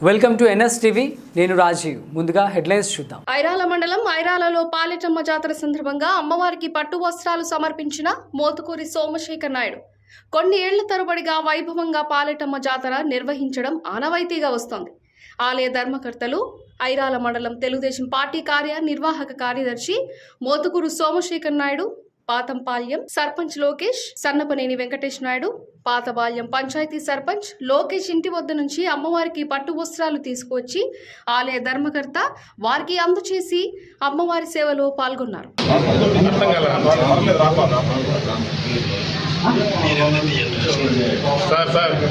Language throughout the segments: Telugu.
Welcome to NS TV. నేను రాజీవ్. ముందుగా హెడ్లైన్స్ చూద్దాం. ఐరాల మండలం ఐరాలలో పాలెటమ్మ జాతర సందర్భంగా అమ్మవారికి పట్టు వస్త్రాలు సమర్పించిన మోతుకూరి సోమశేఖర్ నాయుడు. కొన్ని ఏళ్ల తరబడిగా వైభవంగా పాలెటమ్మ జాతర నిర్వహించడం ఆనవాయితీగా వస్తోంది. ఆలయ ధర్మకర్తలు ఐరాల మండలం తెలుగుదేశం పార్టీ కార్యనిర్వాహక కార్యదర్శి మోతుకూరు సోమశేఖర్ నాయుడు, పాతంపాల్యం సర్పంచ్ లోకేష్, సన్నపనేని వెంకటేష్ నాయుడు, పాతబాల్యం పంచాయతీ సర్పంచ్ లోకేష్ ఇంటి వద్ద నుంచి అమ్మవారికి పట్టు వస్త్రాలు తీసుకువచ్చి ఆలయ ధర్మకర్త వారికి అందచేసి అమ్మవారి సేవలో పాల్గొన్నారు.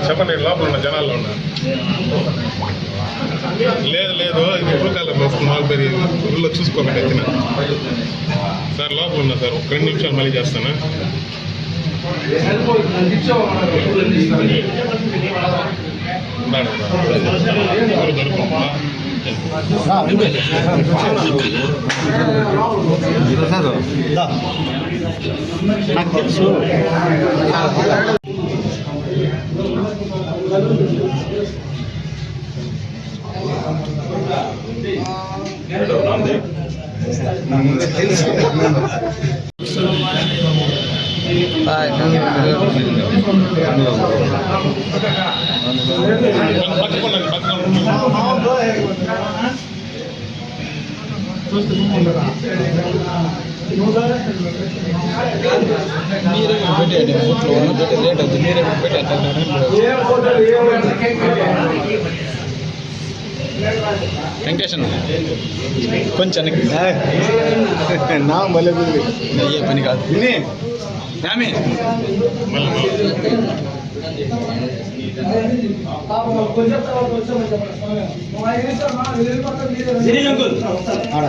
చెప్పండి, లోపల ఉన్న జనాల్లో ఉన్నారు. లేదు ఇది పూకాలం మాల్పేరి ఊళ్ళో చూసుకోకండి. ఎత్తిన సార్ లోపల ఉన్నా సార్, ఒక 2 నిమిషాలు మళ్ళీ చేస్తాను. నాకు తెలుసు. మీరే పెట్టండి, లేట్ అవుతుంది. మీరే వెంకటేశన్ కొంచెం నా మళ్ళీ అయ్యే పని కాదు. రామే ఆడ